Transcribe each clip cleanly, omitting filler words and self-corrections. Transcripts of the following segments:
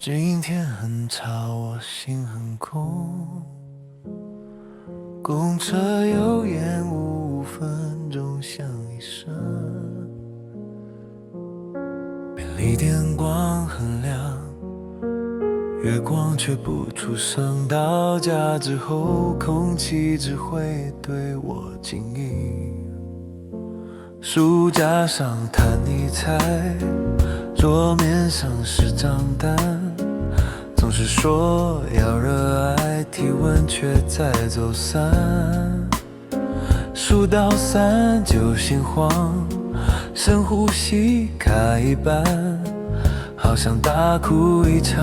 今天很吵，我心很空。公车又延误5分钟，响一声。便利店光很亮，月光却不出声。到家之后，空气只会对我敬意。书架上摊一菜，桌面上是账单。总是说要热爱，体温却在走散。数到3就心慌，深呼吸卡一半，好想大哭一场，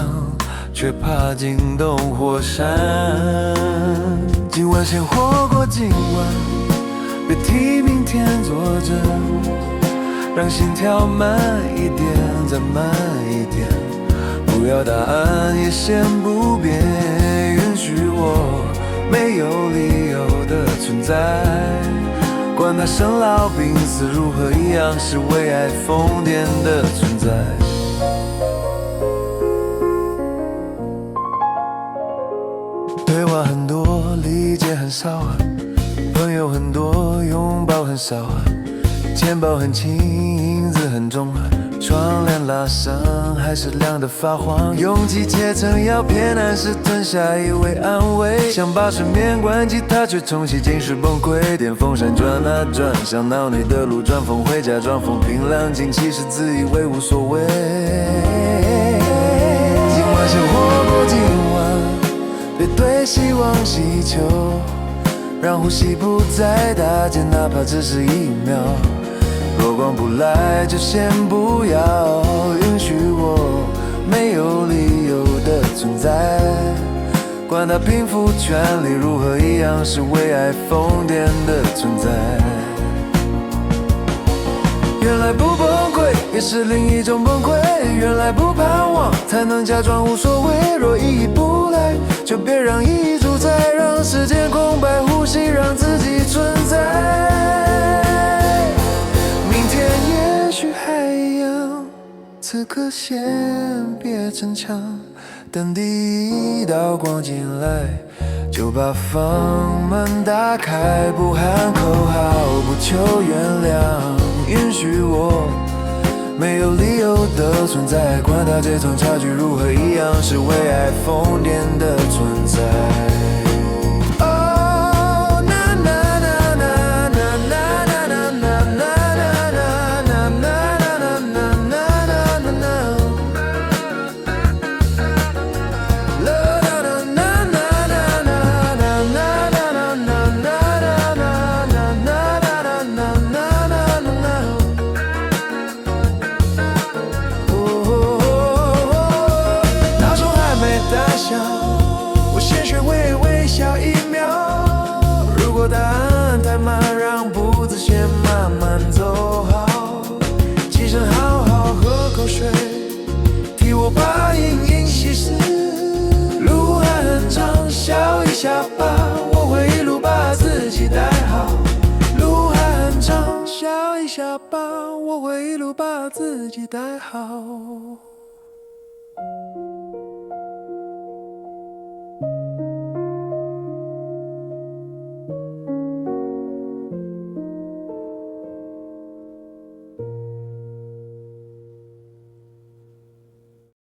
却怕惊动火山。今晚先活过今晚，别替明天作证，让心跳慢一点，再慢一点。不要答案也先不变，允许我没有理由的存在。管他生老病死如何，一样是为爱疯癫的存在。对话很多，理解很少，朋友很多，拥抱很少，钱包很轻，影子很重，窗帘拉上还是亮得发黄。勇气切成药片，难时吞下以为安慰，想把睡眠关机，它却重启进是崩溃。电风扇转啊转，向脑内的路转，风会假装风平浪静，其实自以为无所谓。今晚先活过今晚，别对希望祈求，让呼吸不再打结，哪怕只是1秒。若光不来就先不要，允许我没有理由的存在。管他贫富权利如何，一样是为爱疯癫的存在。原来不崩溃也是另一种崩溃，原来不盼望才能假装无所谓。若意义不来，就别让意义主宰，让时间空白呼吸，让自己存在。此刻先别逞强，等第一道光进来，就把房门打开，不喊口号，不求原谅，允许我没有理由的存在。管他这层差距如何，一样是为爱疯癫的存在。我先学会微笑1秒，如果答案太慢，让步子先慢慢走好。起身好好喝口水，替我把阴影稀释。路还很长，笑一下吧，我会一路把自己带好。路还很长，笑一下吧，我会一路把自己带好。